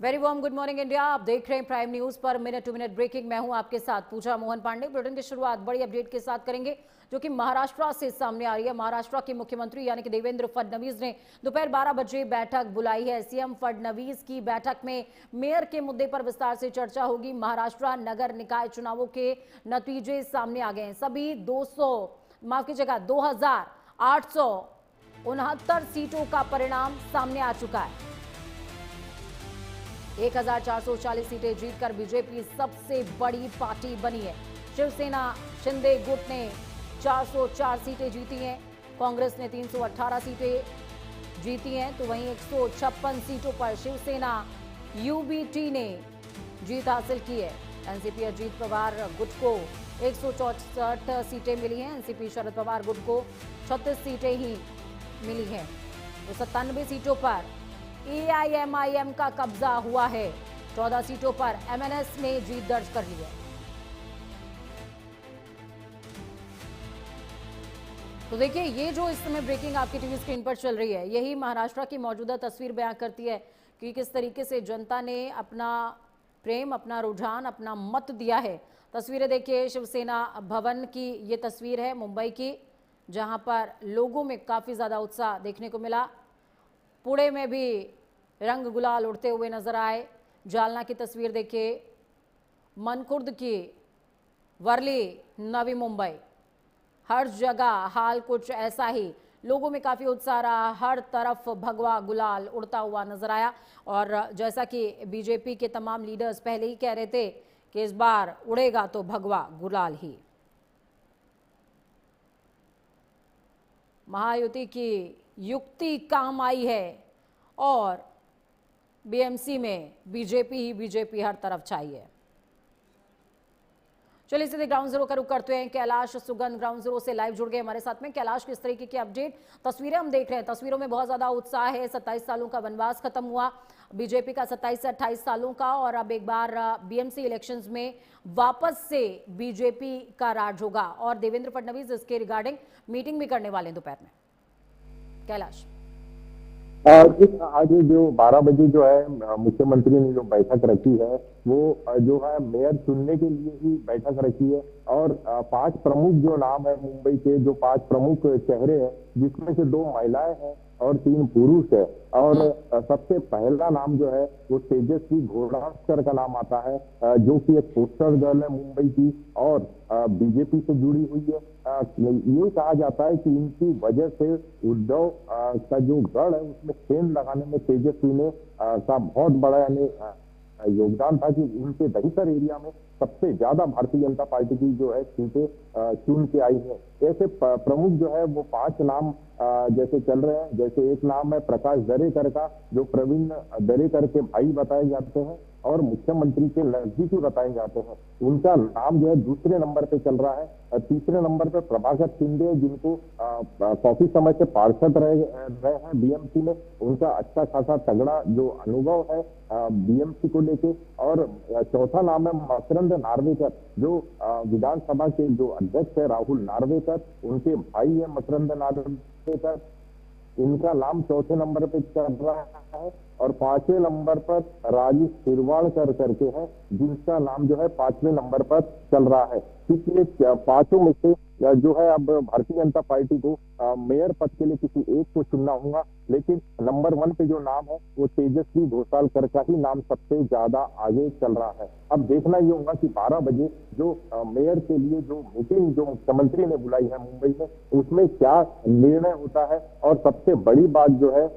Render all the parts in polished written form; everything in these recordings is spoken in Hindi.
Very warm good morning India. आप देख रहे हैं प्राइम न्यूज पर मिनट टू मिनट ब्रेकिंग। मैं हूं आपके साथ पूजा मोहन पांडे। बुलेटिन की शुरुआत बड़ी अपडेट के साथ करेंगे जो कि महाराष्ट्र से सामने आ रही है। महाराष्ट्र के मुख्यमंत्री यानी कि देवेंद्र फडणवीस ने दोपहर 12 बजे बैठक बुलाई है। सीएम फडणवीस की बैठक में मेयर के मुद्दे पर विस्तार से चर्चा होगी। महाराष्ट्र नगर निकाय चुनावों के नतीजे सामने आ गए हैं। सभी 2869 सीटों का परिणाम सामने आ चुका है। 1440 सीटें जीतकर बीजेपी सबसे बड़ी पार्टी बनी है। शिवसेना शिंदे गुट ने 404 सीटें जीती हैं। कांग्रेस ने 318 सीटें जीती हैं, तो वहीं 156 सीटों पर शिवसेना यूबीटी ने जीत हासिल की है। एनसीपी अजीत पवार गुट को 164 सीटें मिली हैं। एनसीपी शरद पवार गुट को 36 सीटें ही मिली हैं। तो 97 सीटों पर एआईएमआईएम का कब्जा हुआ है। 14 सीटों पर एमएनएस ने जीत दर्ज कर ली है। तो देखिए, ये जो इस समय ब्रेकिंग आपकी टीवी स्क्रीन पर चल रही है, यही महाराष्ट्र की मौजूदा तस्वीर बयां करती है कि किस तरीके से जनता ने अपना प्रेम, अपना रुझान, अपना मत दिया है। तस्वीरें देखिए, शिवसेना भवन की ये तस्वीर है मुंबई की, जहां पर लोगों में काफी ज्यादा उत्साह देखने को मिला। पुणे में भी रंग गुलाल उड़ते हुए नजर आए। जालना की तस्वीर देखिए, मनकुर्द की, वर्ली, नवी मुंबई, हर जगह हाल कुछ ऐसा ही। लोगों में काफी उत्साह रहा, हर तरफ भगवा गुलाल उड़ता हुआ नजर आया। और जैसा कि बीजेपी के तमाम लीडर्स पहले ही कह रहे थे कि इस बार उड़ेगा तो भगवा गुलाल ही। महायुति की युक्ति काम आई है और बीएमसी में बीजेपी ही बीजेपी हर तरफ चाहिए। चलिए सीधे ग्राउंड जीरो का रुख करते हैं। कैलाश सुगंध ग्राउंड जीरो से लाइव जुड़ गए हमारे साथ में। कैलाश, किस तरीके की अपडेट, तस्वीरें हम देख रहे हैं, तस्वीरों में बहुत ज्यादा उत्साह है। 27 सालों का वनवास खत्म हुआ बीजेपी का, 27 से 28 सालों का, और अब एक बार बीएमसी इलेक्शंस में वापस से बीजेपी का राज होगा और देवेंद्र फडणवीस इसके रिगार्डिंग मीटिंग भी करने वाले हैं दोपहर में। कैलाश, आज जो 12 बजे जो है मुख्यमंत्री ने जो बैठक रखी है वो जो है मेयर चुनने के लिए ही बैठक रखी है। और 5 प्रमुख जो नाम है मुंबई के, जो 5 प्रमुख चेहरे हैं, जिसमें से 2 महिलाएं हैं और 3 पुरुष है। और सबसे पहला नाम जो है वो तेजस्वी घोड़ास्कर का नाम आता है, जो कि एक पोस्टर गर्ल है मुंबई की और बीजेपी से जुड़ी हुई है। ये कहा जाता है कि इनकी वजह से उद्धव का जो गढ़ है उसमें सेंध लगाने में तेजस्वी ने का बहुत बड़ा यानी योगदान था कि उनके दहिसर एरिया में सबसे ज्यादा भारतीय जनता पार्टी की जो है सीटें चुन के आई है। ऐसे प्रमुख जो है वो 5 नाम जैसे चल रहे हैं। जैसे एक नाम है प्रकाश दरेकर का, जो प्रवीण दरेकर के भाई बताए जाते हैं और मुख्यमंत्री के नजदीकी बताए जाते हैं। उनका नाम जो है दूसरे नंबर पे चल रहा है। तीसरे नंबर पे प्रभाकर शिंदे, जिनको काफी समय से पार्षद रहे हैं बीएमसी में। उनका अच्छा खासा तगड़ा जो अनुभव है बीएमसी को लेके। और चौथा नाम है मकरंद नार्वेकर, जो विधानसभा के जो अध्यक्ष है राहुल नार्वेकर, उनके भाई है मकरंद नार्वेकर। इनका नाम चौथे नंबर पे चल रहा है। और 5वें नंबर पर राजेश शिरवाड़कर करके हैं, जिनका नाम जो है 5वें नंबर पर चल रहा है। इसलिए 5 में से जो है अब भारतीय जनता पार्टी को मेयर पद के लिए किसी एक को चुनना होगा। लेकिन नंबर 1 पे जो नाम है वो तेजस्वी घोषालकर का ही नाम सबसे ज्यादा आगे चल रहा है। अब देखना ये होगा कि 12 बजे जो मेयर के लिए जो मीटिंग जो मुख्यमंत्री ने बुलाई है मुंबई में, उसमें क्या निर्णय होता है। और सबसे बड़ी बात जो है,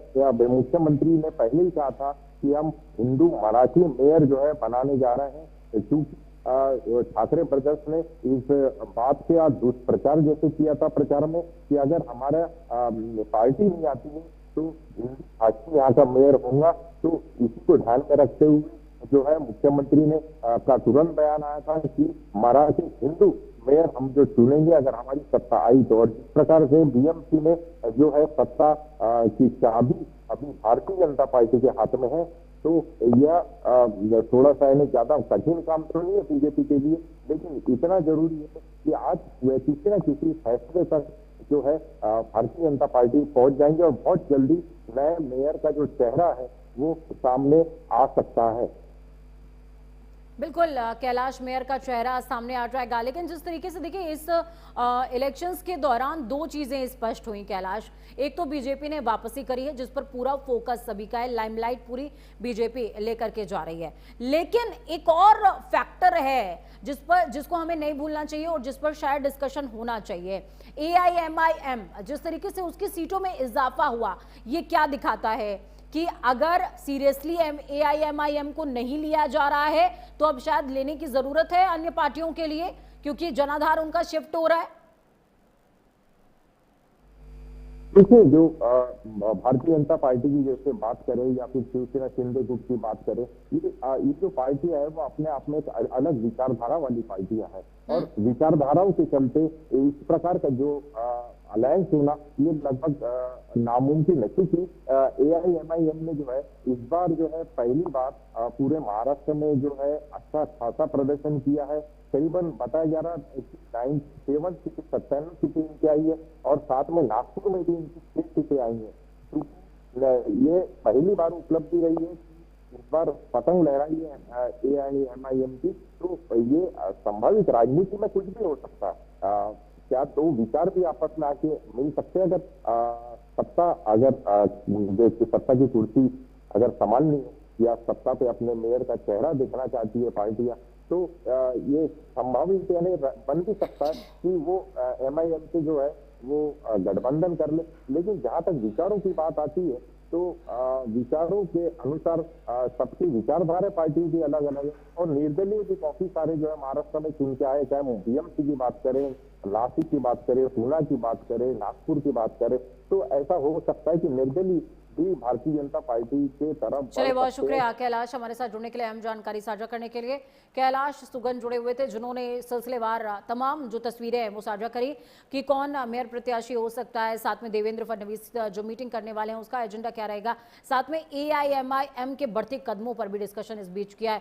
मुख्यमंत्री ने पहले ही कहा था कि हम हिंदू मराठी मेयर जो है बनाने जा रहे हैं, क्योंकि ठाकरे ब्रदर्स ने इस बात के आज दुष्प्रचार जैसे किया था प्रचार में कि अगर हमारा पार्टी नहीं आती है तो भाजपा यहाँ का मेयर होगा। तो इसी को ध्यान में रखते हुए जो है मुख्यमंत्री ने का तुरंत बयान आया था कि मराठी हिंदू मेयर हम जो चुनेंगे अगर हमारी सत्ता आई तो। और जिस प्रकार से बीएमसी में जो है सत्ता की चाबी अभी भारतीय जनता पार्टी के हाथ में है, तो यह थोड़ा सा यानी ज्यादा कठिन काम तो नहीं है बीजेपी के लिए, लेकिन इतना जरूरी है कि आज किसी न किसी फैसले तक जो है भारतीय जनता पार्टी पहुंच जाएंगे और बहुत जल्दी नए मेयर का जो चेहरा है वो सामने आ सकता है। बिल्कुल कैलाश मेयर का चेहरा सामने आ जाएगा, लेकिन जिस तरीके से देखिए इस इलेक्शंस के दौरान दो चीजें स्पष्ट हुई कैलाश। एक तो बीजेपी ने वापसी करी है जिस पर पूरा फोकस सभी का है, लाइमलाइट पूरी बीजेपी लेकर के जा रही है, लेकिन एक और फैक्टर है जिसको हमें नहीं भूलना चाहिए और जिस पर शायद डिस्कशन होना चाहिए। AIMIM जिस तरीके से उसकी सीटों में इजाफा हुआ, ये क्या दिखाता है कि अगर सीरियसली AIMIM को नहीं लिया जा रहा है तो अब शायद लेने की जरूरत है अन्य पार्टियों के लिए, क्योंकि जनाधार उनका शिफ्ट हो रहा है। देखिए, जो भारतीय जनता पार्टी की जैसे बात करें या फिर शिवसेना शिंदे गुट की बात करें, ये जो पार्टियां है वो अपने आप में एक अलग विचारधारा वाली पार्टियां हैं, और विचारधाराओं के चलते इस प्रकार का जो अलायंस होना ये लगभग नामुमकिन है, क्योंकि AIMIM ने जो है इस बार जो है पहली बार पूरे महाराष्ट्र में जो है अच्छा खासा प्रदर्शन किया है। करीबन बताया जा रहा है 97 सीटें इनकी आई है, और साथ में नागपुर में भी इनकी 6 सीटें आई है। तो ये पहली बार उपलब्धि रही है कि इस बार पतंग लहराई है AIMIM की। तो ये संभावित राजनीति में कुछ भी हो सकता है। क्या दो विचार भी आपस में आके मिल सकते हैं, अगर सत्ता की कुर्सी अगर संभालनी है या सत्ता पे अपने मेयर का चेहरा दिखना चाहती है पार्टियां, तो ये संभावित यानी बन भी सकता है कि वो MIM से जो है वो गठबंधन कर ले। लेकिन जहां तक विचारों की बात आती है तो विचारों के अनुसार सबकी विचारधारा पार्टियों की अलग अलग है, और निर्दलीय भी काफी सारे जो है महाराष्ट्र में चुन के आए, चाहे BMC की बात करें, नासिक की बात करें, पूना की बात करें, नागपुर की बात करें, तो ऐसा हो सकता है कि निर्दलीय भी भारतीय जनता पार्टी के तरफ। चलिए, बहुत शुक्रिया कैलाश हमारे साथ जुड़ने के लिए, अहम जानकारी साझा करने के लिए। कैलाश सुगन जुड़े हुए थे जिन्होंने सिलसिलेवार तमाम जो तस्वीरें हैं वो साझा करी कि कौन मेयर प्रत्याशी हो सकता है, साथ में देवेंद्र फडणवीस जो मीटिंग करने वाले हैं उसका एजेंडा क्या रहेगा, साथ में AIMIM के बढ़ते कदमों पर भी डिस्कशन इस बीच किया है।